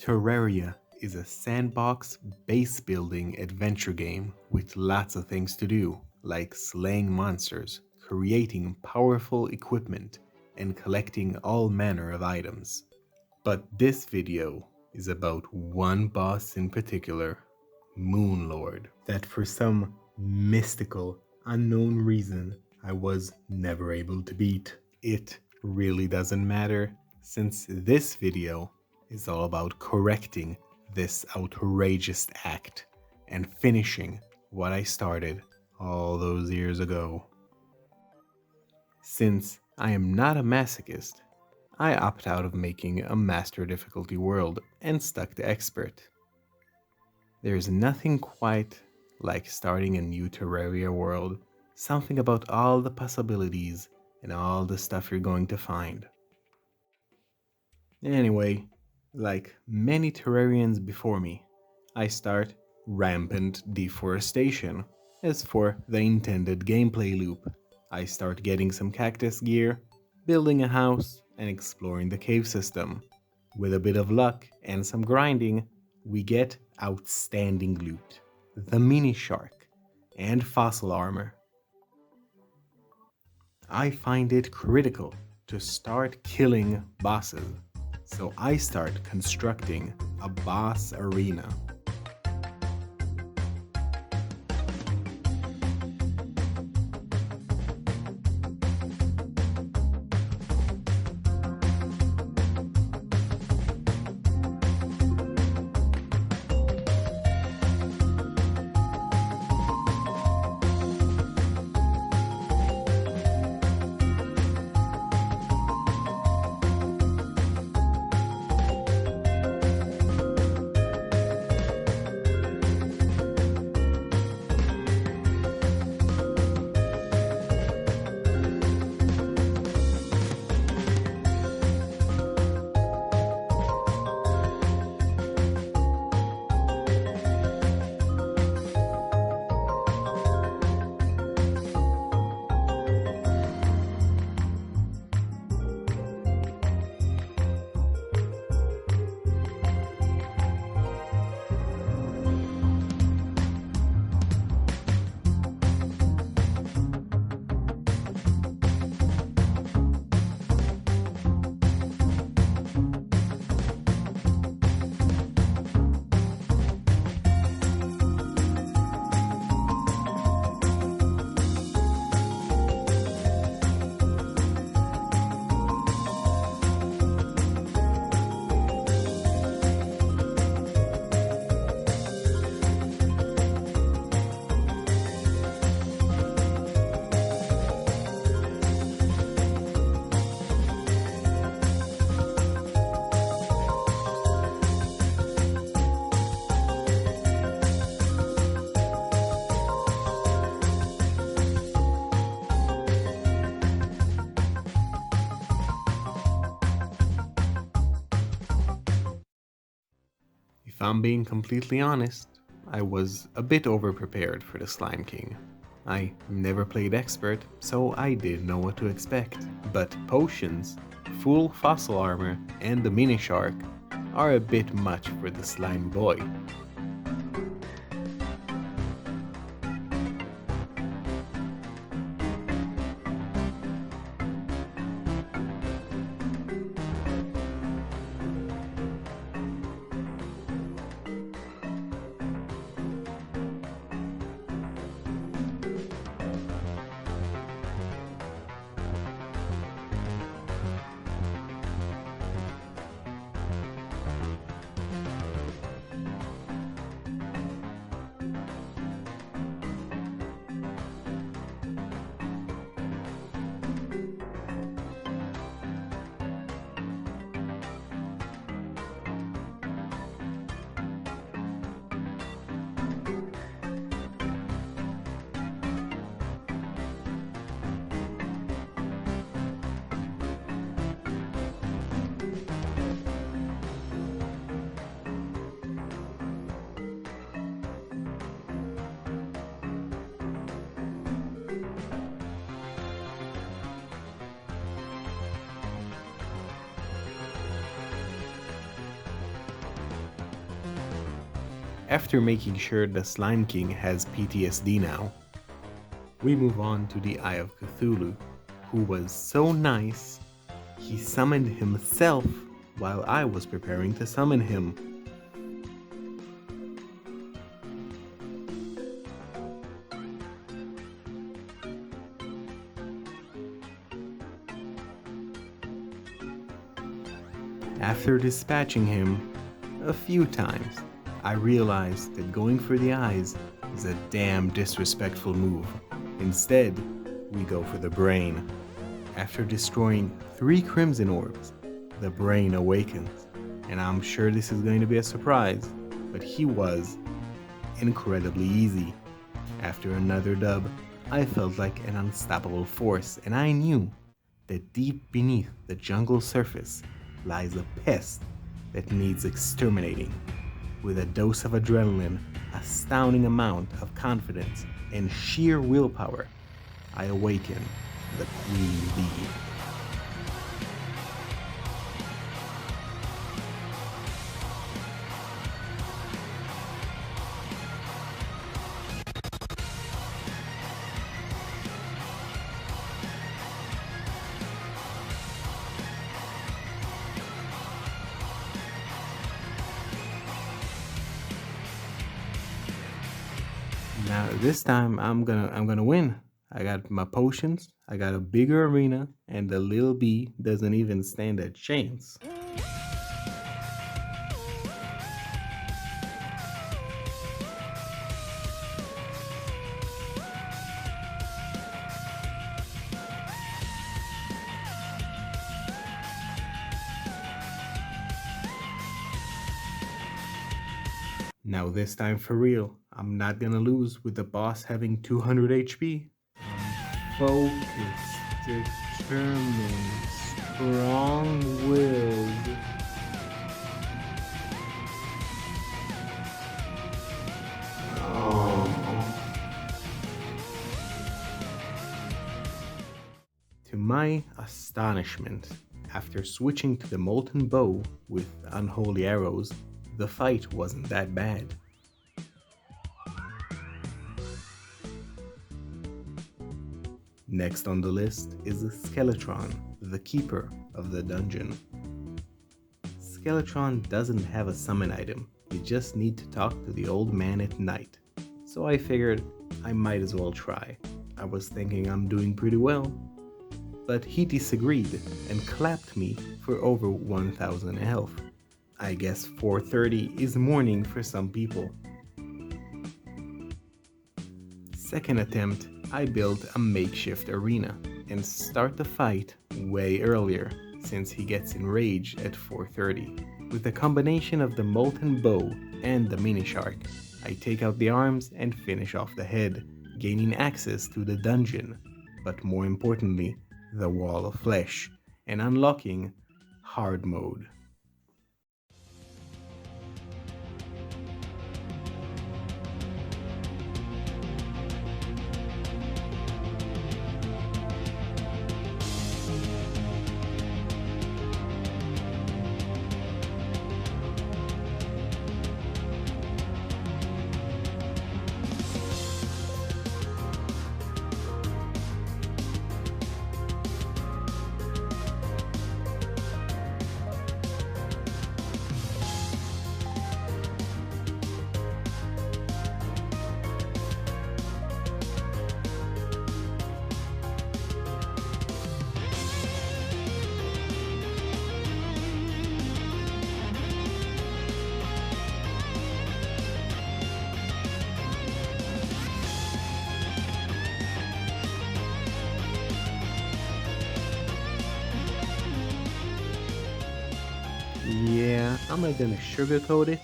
Terraria is a sandbox base building adventure game with lots of things to do, like slaying monsters, creating powerful equipment, and collecting all manner of items. But this video is about one boss in particular, Moonlord, that for some mystical, unknown reason I was never able to beat. It really doesn't matter, since this video is all about correcting this outrageous act and finishing what I started all those years ago. Since I am not a masochist, I opt out of making a master difficulty world and stuck to expert. There's nothing quite like starting a new Terraria world, something about all the possibilities and all the stuff you're going to find. Anyway, like many Terrarians before me, I start rampant deforestation. As for the intended gameplay loop, I start getting some cactus gear, building a house, and exploring the cave system. With a bit of luck and some grinding, we get outstanding loot, the mini shark, and fossil armor. I find it critical to start killing bosses, so I start constructing a boss arena. If I'm being completely honest, I was a bit overprepared for the Slime King. I never played expert, so I didn't know what to expect. But potions, full fossil armor, and the mini shark are a bit much for the slime boy. After making sure the Slime King has PTSD now, we move on to the Eye of Cthulhu, who was so nice, he summoned himself while I was preparing to summon him. After dispatching him a few times, I realized that going for the eyes is a damn disrespectful move. Instead, we go for the brain. After destroying 3 Crimson Orbs, the brain awakens, and I'm sure this is going to be a surprise, but he was incredibly easy. After another dub, I felt like an unstoppable force, and I knew that deep beneath the jungle surface lies a pest that needs exterminating. With a dose of adrenaline, astounding amount of confidence, and sheer willpower, I awaken the Queen Bee. Now this time I'm gonna win. I got my potions, I got a bigger arena, and the little bee doesn't even stand a chance. Now this time for real, I'm not gonna lose with the boss having 200 HP. Focused, determined, strong-willed. To my astonishment, after switching to the Molten Bow with Unholy Arrows, the fight wasn't that bad. Next on the list is the Skeletron, the keeper of the dungeon. Skeletron doesn't have a summon item, you just need to talk to the old man at night. So I figured I might as well try. I was thinking I'm doing pretty well, but he disagreed and clapped me for over 1000 health. I guess 430 is morning for some people. Second attempt, I built a makeshift arena and start the fight way earlier since he gets enraged at 430. With the combination of the Molten Bow and the Mini Shark, I take out the arms and finish off the head, gaining access to the dungeon, but more importantly, the Wall of Flesh, and unlocking Hard Mode. Yeah, I'm not gonna sugarcoat it.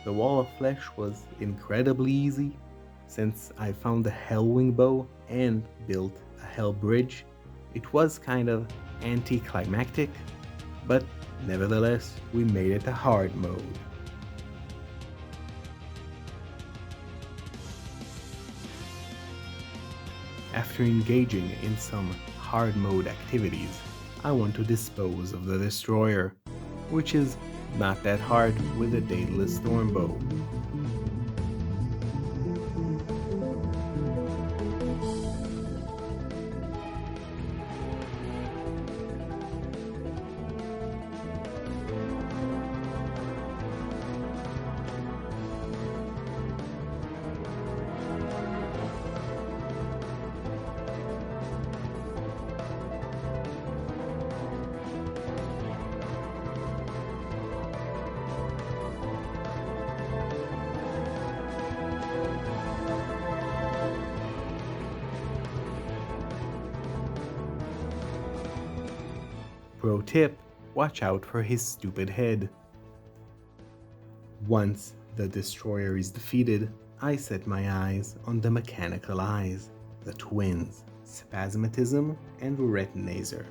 The Wall of Flesh was incredibly easy since I found the Hellwing bow and built a Hell Bridge. It was kind of anticlimactic, but nevertheless, we made it to hard mode. After engaging in some hard mode activities, I want to dispose of the Destroyer, which is not that hard with a Daedalus Stormbow. Pro tip, watch out for his stupid head. Once the destroyer is defeated, I set my eyes on the mechanical eyes, the twins, Spasmatism and Retinazer.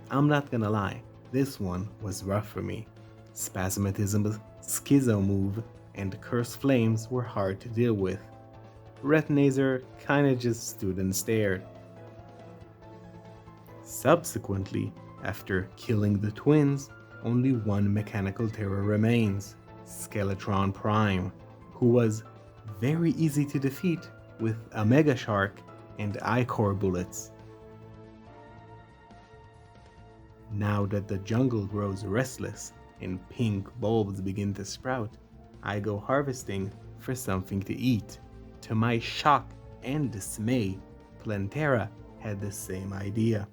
I'm not gonna lie, this one was rough for me. Spasmatism's Schizo move and Curse Flames were hard to deal with. Retinazer kinda just stood and stared. Subsequently, after killing the twins, only one mechanical terror remains, Skeletron Prime, who was very easy to defeat with a Mega Shark and Ichor bullets. Now that the jungle grows restless and pink bulbs begin to sprout, I go harvesting for something to eat. To my shock and dismay, Plantera had the same idea.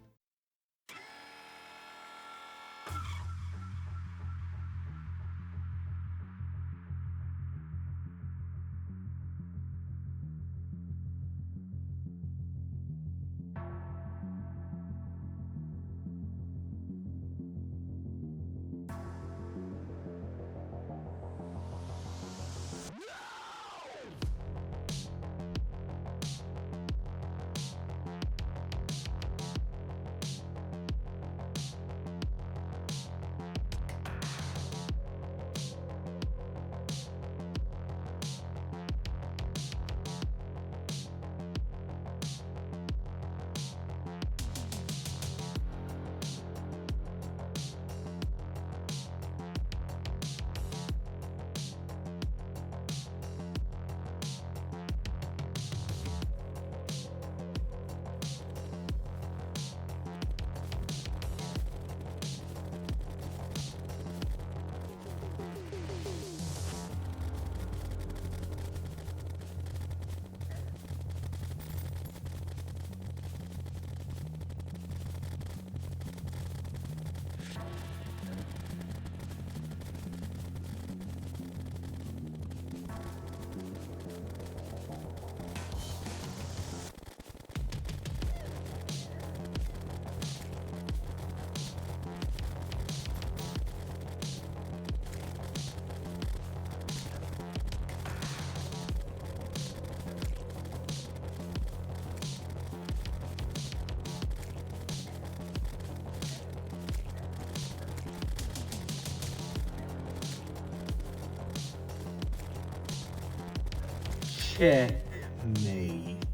Checkmate,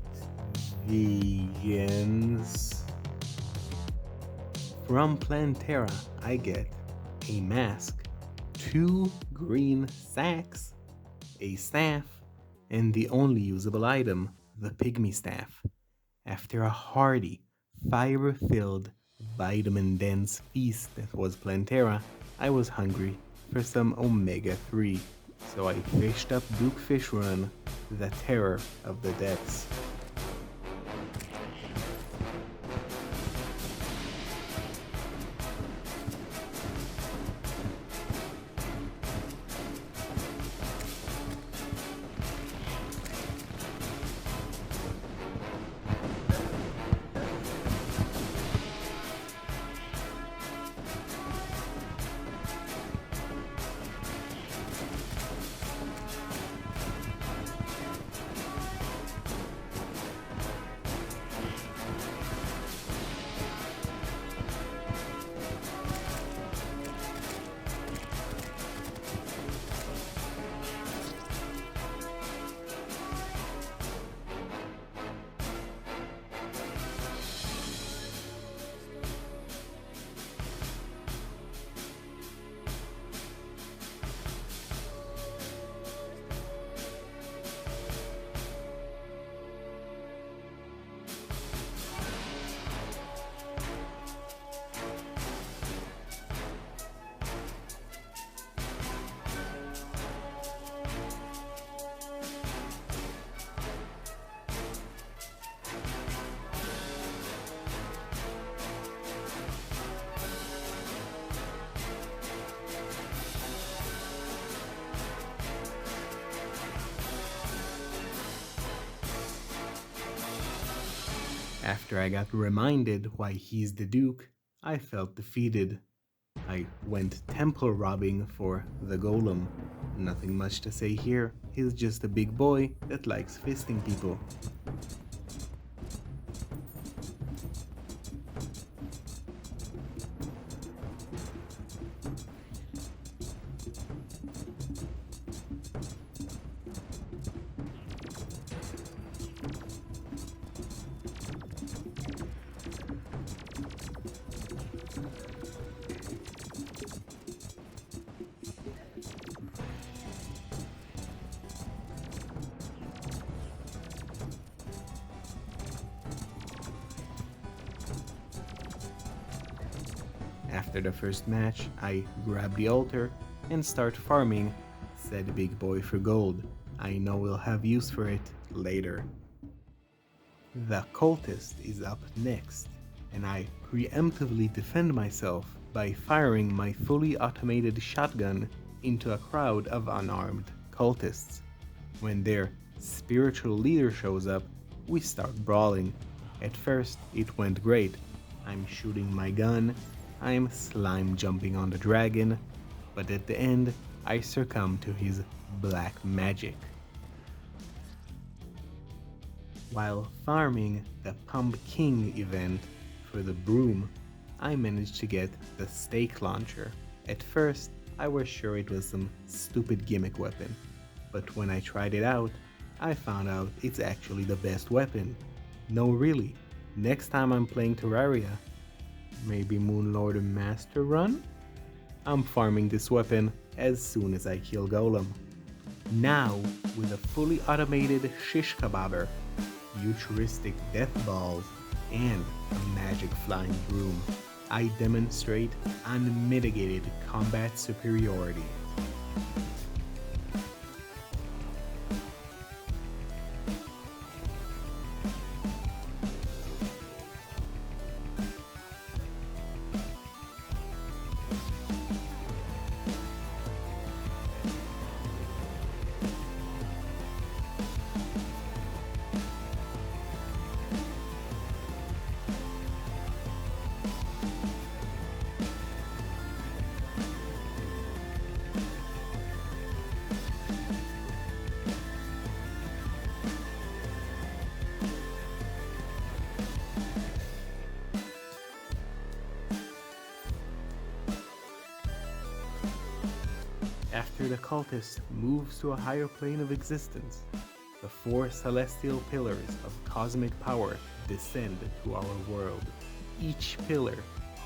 vegans. From Plantera, I get a mask, 2 green sacks, a staff, and the only usable item, the pygmy staff. After a hearty, fiber-filled, vitamin-dense feast that was Plantera, I was hungry for some omega-3, so I fished up Duke Fish Run, the terror of the depths. After I got reminded why he's the Duke, I felt defeated. I went temple robbing for the golem. Nothing much to say here, he's just a big boy that likes fisting people. After the first match, I grab the altar and start farming said big boy for gold. I know we'll have use for it later. The cultist is up next, and I preemptively defend myself by firing my fully automated shotgun into a crowd of unarmed cultists. When their spiritual leader shows up, we start brawling. At first, it went great. I'm shooting my gun, I'm slime jumping on the dragon, but at the end, I succumb to his black magic. While farming the Pump King event for the broom, I managed to get the stake launcher. At first, I was sure it was some stupid gimmick weapon, but when I tried it out, I found out it's actually the best weapon. No really, next time I'm playing Terraria, maybe Moonlord Master Run? I'm farming this weapon as soon as I kill Golem. Now, with a fully automated shish kebabber, futuristic death balls, and a magic flying broom, I demonstrate unmitigated combat superiority. After the cultist moves to a higher plane of existence, the four celestial pillars of cosmic power descend to our world, each pillar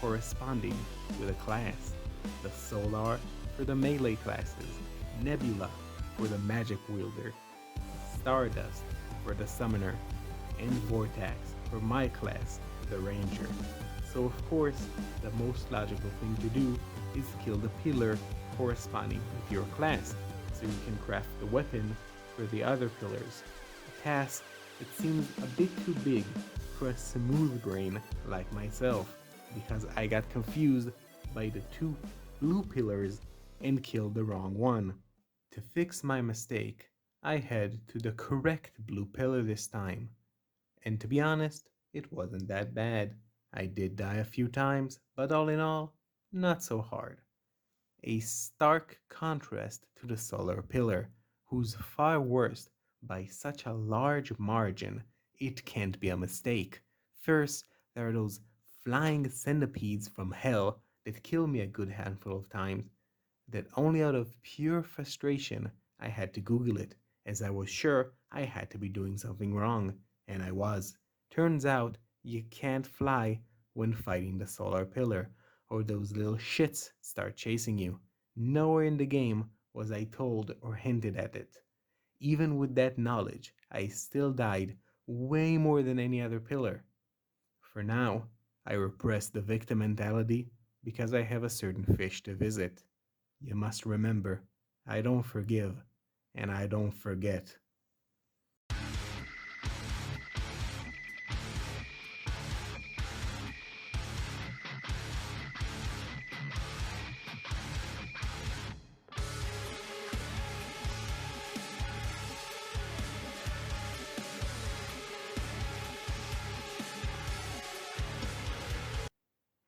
corresponding with a class. The Solar for the melee classes, Nebula for the magic wielder, Stardust for the summoner, and Vortex for my class, the ranger. So of course, the most logical thing to do is kill the pillar corresponding with your class, so you can craft the weapon for the other pillars. A task that seems a bit too big for a smooth brain like myself, because I got confused by the two blue pillars and killed the wrong one. To fix my mistake, I head to the correct blue pillar this time. And to be honest, it wasn't that bad. I did die a few times, but all in all, not so hard. A stark contrast to the solar pillar, whose far worse by such a large margin it can't be a mistake. First, there are those flying centipedes from hell that kill me a good handful of times, that only out of pure frustration I had to Google it, as I was sure I had to be doing something wrong, and I was. Turns out you can't fly when fighting the solar pillar, or those little shits start chasing you. Nowhere in the game was I told or hinted at it. Even with that knowledge, I still died way more than any other pillar. For now, I repress the victim mentality because I have a certain fish to visit. You must remember, I don't forgive, and I don't forget.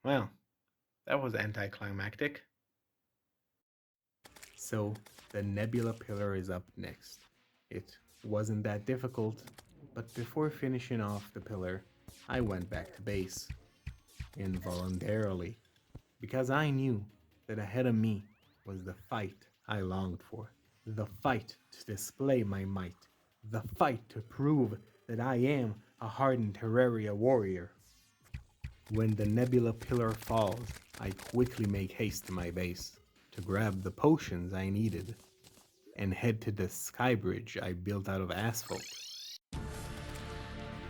Well, that was anticlimactic. So the nebula pillar is up next. It wasn't that difficult, but before finishing off the pillar, I went back to base, involuntarily, because I knew that ahead of me was the fight I longed for. The fight to display my might. The fight to prove that I am a hardened Terraria warrior. When the nebula pillar falls, I quickly make haste to my base to grab the potions I needed and head to the sky bridge I built out of asphalt.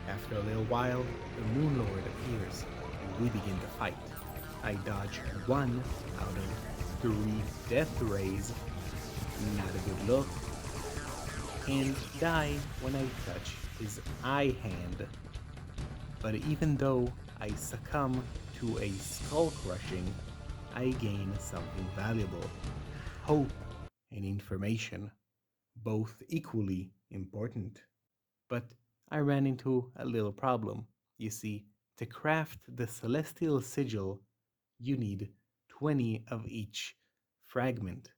After a little while, the Moon Lord appears and we begin to fight. I dodge 1 out of 3 death rays, not a good look, and die when I touch his eye hand. But even though I succumb to a skull crushing, I gain something valuable: hope and information, both equally important. But I ran into a little problem. You see, to craft the celestial sigil, you need 20 of each fragment.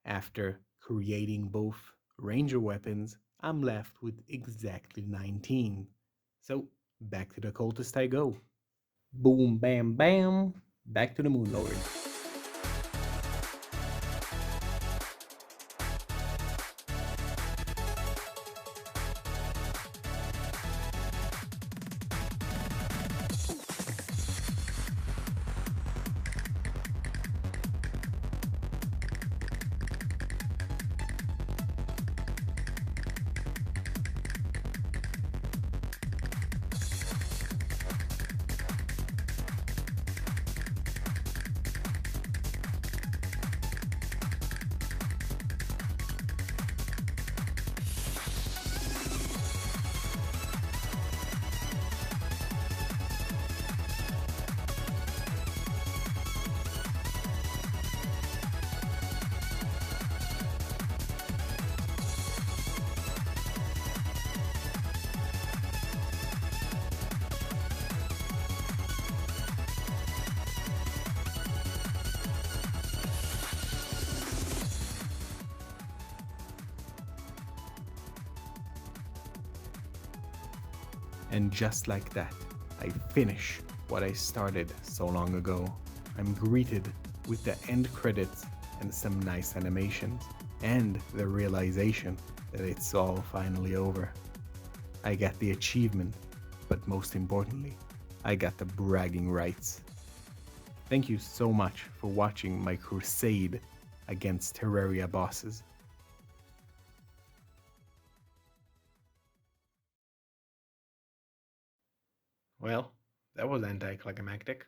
After creating both ranger weapons, I'm left with exactly 19. So back to the cultist I go. Boom, bam, bam. Back to the Moon Lord. And just like that, I finish what I started so long ago. I'm greeted with the end credits and some nice animations, and the realization that it's all finally over. I got the achievement, but most importantly, I got the bragging rights. Thank you so much for watching my crusade against Terraria bosses. Well, that was anticlimactic.